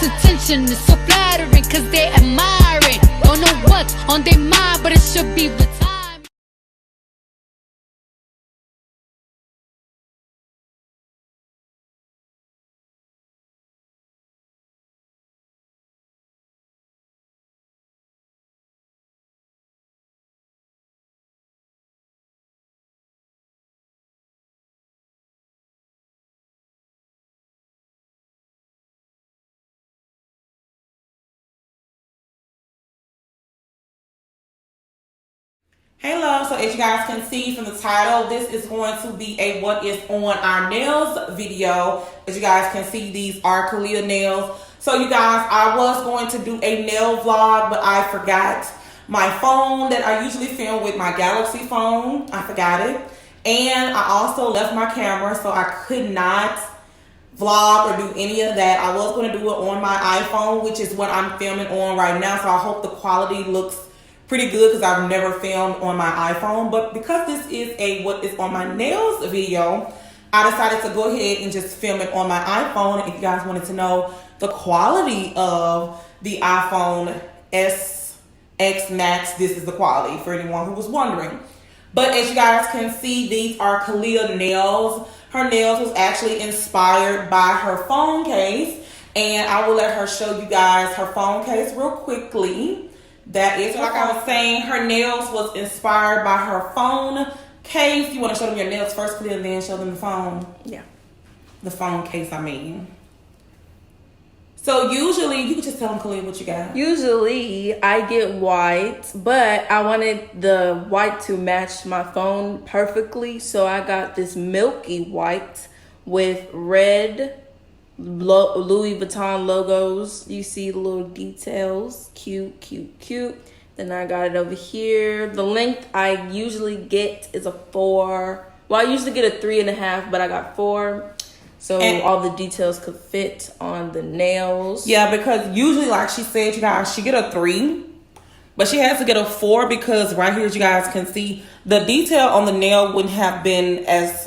close attention. It's so flattering, cause they admiring. Don't know what's on their mind, but it should be with time. Hey love, so as you guys can see from the title, this is going to be a what is on our nails video. As you guys can see, these are Kalia nails. So you guys, I was going to do a nail vlog, but I forgot my phone that I usually film with, my Galaxy phone. I forgot it. And I also left my camera, so I could not vlog or do any of that. I was going to do it on my iPhone, which is what I'm filming on right now. So I hope the quality looks pretty good because I've never filmed on my iPhone. But because this is a what is on my nails video, I decided to go ahead and just film it on my iPhone. If you guys wanted to know the quality of the iPhone SX Max, this is the quality for anyone who was wondering. But as you guys can see, these are Kalia nails. Her nails was actually inspired by her phone case. And I will let her show you guys her phone case real quickly. That is, like I was saying, her nails was inspired by her phone case. You want to show them your nails first, Kalia, and then show them the phone? Yeah. The phone case, I mean. So usually, you can just tell them, Kalia, what you got. Usually, I get white, but I wanted the white to match my phone perfectly. So I got this milky white with red Louis Vuitton logos. You see the little details. Cute, cute, cute. Then I got it over here. The length I usually get is a 4. Well, I usually get a 3.5, but I got 4. So all the details could fit on the nails. Yeah, because usually, like she said, you guys, she get a 3. But she has to get a 4 because right here, as you guys can see, the detail on the nail wouldn't have been as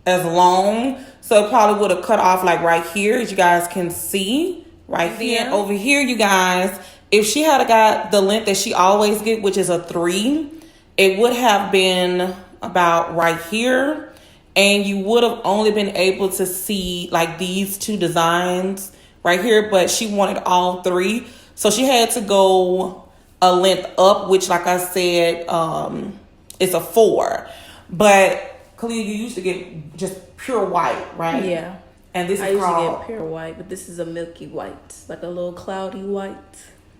long. So it probably would have cut off like right here, as you guys can see. Right here. Over here, you guys, if she had got the length that she always get, which is a 3, it would have been about right here. And you would have only been able to see like these 2 designs right here. But she wanted all 3. So she had to go a length up, which like I said, it's a 4. But Kalia, you used to get just pure white, right? Yeah. And this is I usually get pure white, but this is a milky white, like a little cloudy white.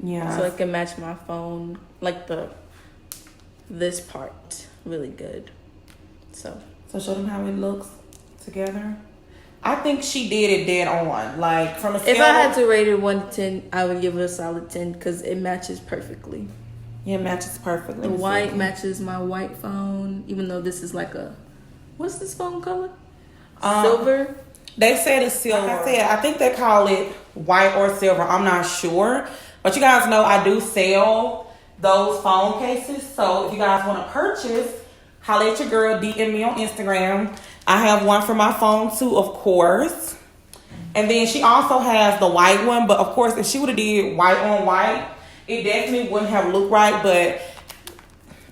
Yeah. So it can match my phone, like this part, really good. So show them how it looks together. I think she did it dead on. Like from a scale. If I had to rate it 1 to 10, I would give it a solid 10 because it matches perfectly. Yeah, it matches perfectly. The white matches my white phone, even though this is like a, what's this phone color? Silver? They said it's silver. Like I said, I think they call it white or silver. I'm not sure. But you guys know I do sell those phone cases. So if you guys want to purchase, holla at your girl, DM me on Instagram. I have one for my phone too, of course. And then she also has the white one. But of course, if she would have did white on white, it definitely wouldn't have looked right. But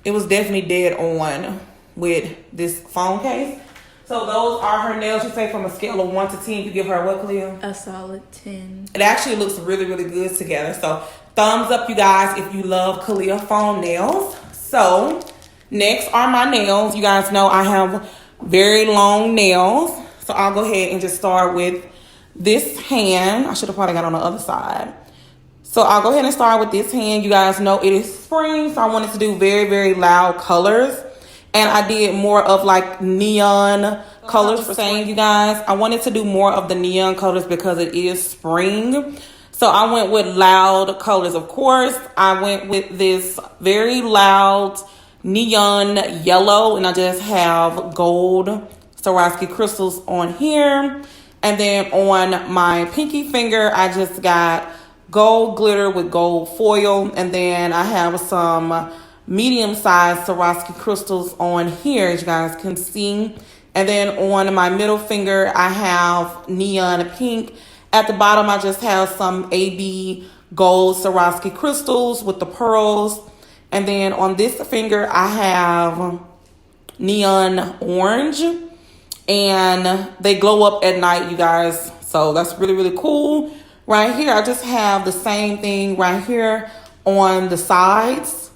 it was definitely dead on with this phone case. So those are her nails. You say from a scale of 1 to 10, you give her what, Kalia? A solid 10. It actually looks really, really good together. So thumbs up, you guys, if you love Kalia phone nails. So next are my nails. You guys know I have very long nails. So I'll go ahead and just start with this hand. I should have probably got on the other side. So I'll go ahead and start with this hand. You guys know it is spring, so I wanted to do very, very loud colors. And I did more of like neon colors for saying, you guys. I wanted to do more of the neon colors because it is spring. So I went with loud colors, of course. I went with this very loud neon yellow. And I just have gold Swarovski crystals on here. And then on my pinky finger, I just got gold glitter with gold foil. And then I have some medium-sized Swarovski crystals on here, as you guys can see. And then on my middle finger, I have neon pink. At the bottom, I just have some AB gold Swarovski crystals with the pearls. And then on this finger, I have neon orange. And they glow up at night, you guys. So that's really, really cool. Right here, I just have the same thing right here on the sides,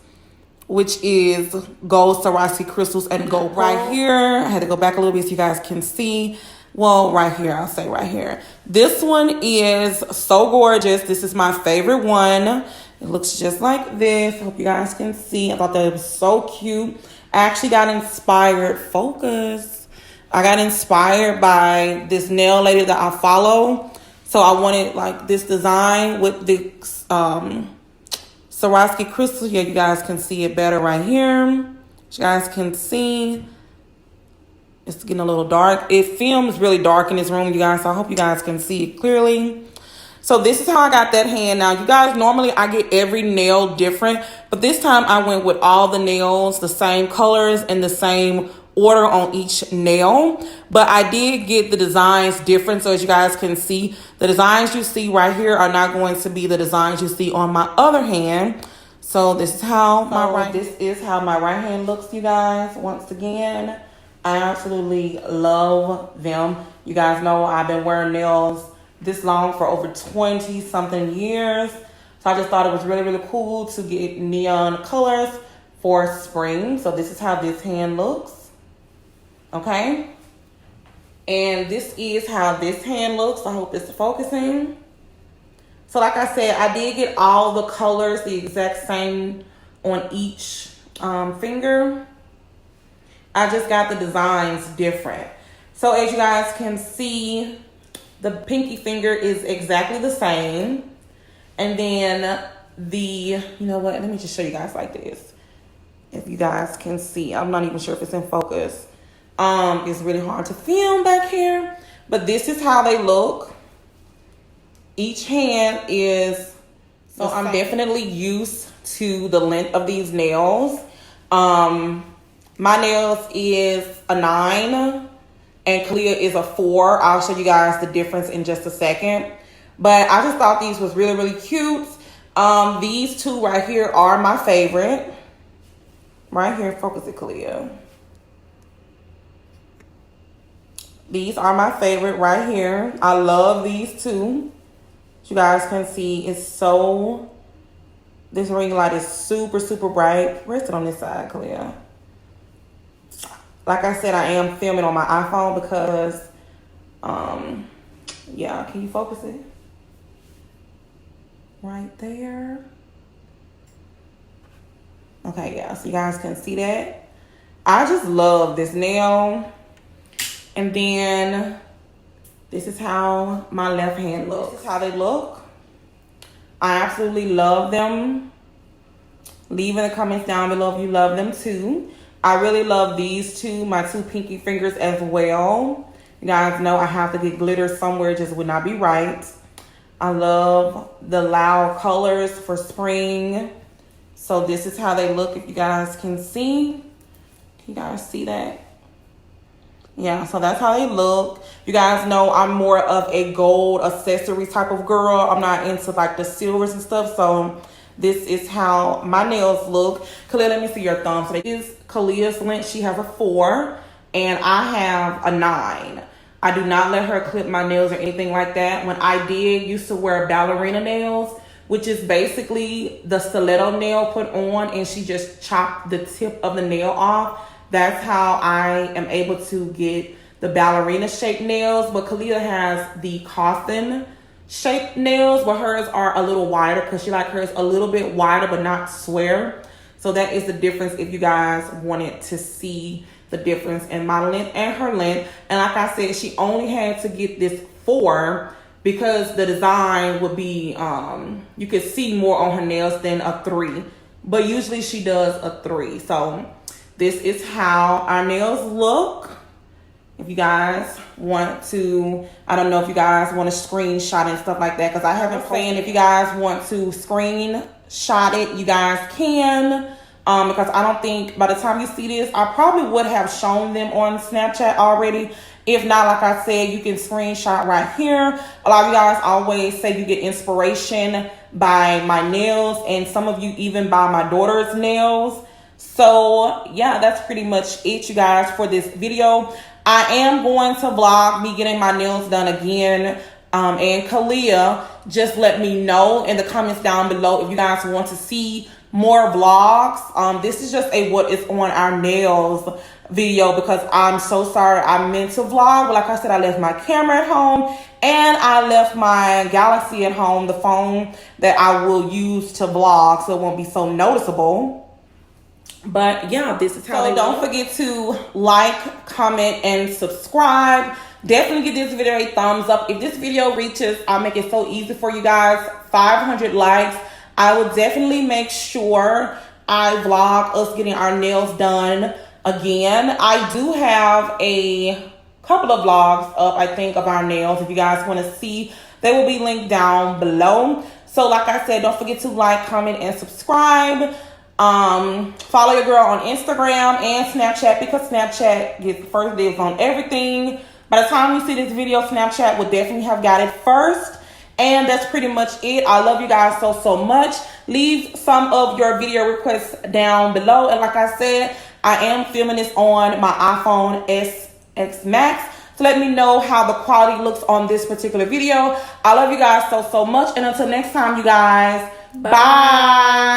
which is gold Swarovski crystals and gold right here. I had to go back a little bit so you guys can see. Well, right here, I'll say right here. This one is so gorgeous. This is my favorite one. It looks just like this. I hope you guys can see. I thought that it was so cute. I actually got inspired. Focus. I got inspired by this nail lady that I follow. So I wanted like this design with the Swarovski crystals. Yeah, you guys can see it better right here. You guys can see. It's getting a little dark. It films really dark in this room, you guys. So I hope you guys can see it clearly. So this is how I got that hand. Now, you guys, normally I get every nail different. But this time I went with all the nails, the same colors and the same order on each nail. But I did get the designs different. So as you guys can see, the designs you see right here are not going to be the designs you see on my other hand. So this is how my right hand looks, you guys. Once again, I absolutely love them. You guys know I've been wearing nails this long for over 20 something years. So I just thought it was really, really cool to get neon colors for spring. So this is how this hand looks. Okay. And this is how this hand looks. I hope it's focusing. So like I said, I did get all the colors the exact same on each finger. I just got the designs different. So as you guys can see, the pinky finger is exactly the same. And then you know what? Let me just show you guys like this. If you guys can see, I'm not even sure if it's in focus. It's really hard to film back here. But this is how they look. Each hand is, so I'm definitely used to the length of these nails. My nails is a 9 and Kalia is a 4. I'll show you guys the difference in just a second. But I just thought these was really, really cute. These two right here are my favorite. Right here, focus it, Kalia. These are my favorite right here. I love these two. As you guys can see, it's so, this ring light is super, super bright. Where's it on this side, Kalia? Like I said, I am filming on my iPhone because, yeah, can you focus it? Right there. Okay, yeah, so you guys can see that. I just love this nail. And then this is how my left hand looks. This is how they look. I absolutely love them. Leave in the comments down below if you love them too. I really love these two, my two pinky fingers as well. You guys know I have to get glitter somewhere, it just would not be right. I love the loud colors for spring. So this is how they look if you guys can see. Can you guys see that? Yeah, so that's how they look. You guys know I'm more of a gold accessory type of girl. I'm not into like the silvers and stuff. So this is how my nails look. Kalia, let me see your thumb. So this is Kalia's length. She has a 4 and I have a 9. I do not let her clip my nails or anything like that. When I used to wear ballerina nails, which is basically the stiletto nail put on and she just chopped the tip of the nail off. That's how I am able to get the ballerina shaped nails. But Kalia has the coffin shaped nails, but hers are a little wider because she like hers a little bit wider but not square. So that is the difference if you guys wanted to see the difference in my length and her length. And like I said, she only had to get this 4 because the design would be, you could see more on her nails than a 3. But usually she does a 3. So this is how our nails look. If you guys want to, I don't know if you guys want to screenshot and stuff like that, because I haven't planned. If you guys want to screenshot it, you guys can. Because I don't think by the time you see this, I probably would have shown them on Snapchat already If not, like I said, you can screenshot right here. A lot of you guys always say you get inspiration by my nails, and some of you even by my daughter's nails. So yeah, that's pretty much it, you guys, for this video. I am going to vlog me getting my nails done again. And Kalia, just let me know in the comments down below if you guys want to see more vlogs. This is just a what is on our nails video, because I'm so sorry I meant to vlog, but like I said, I left my camera at home and I left my Galaxy at home, the phone that I will use to vlog, so it won't be so noticeable. But yeah, this is how. So don't forget to like, comment, and subscribe. Definitely give this video a thumbs up. If this video reaches, I'll make it so easy for you guys, 500 likes, I will definitely make sure I vlog us getting our nails done again. I do have a couple of vlogs up, I think, of our nails. If you guys want to see, they will be linked down below. So like I said, don't forget to like, comment, and subscribe. Follow your girl on Instagram and Snapchat, because Snapchat gets first dibs on everything. By the time you see this video, Snapchat will definitely have got it first. And that's pretty much it. I love you guys so much. Leave some of your video requests down below. And like I said, I am filming this on my iPhone SX Max. So let me know how the quality looks on this particular video. I love you guys so much. And until next time, you guys, bye.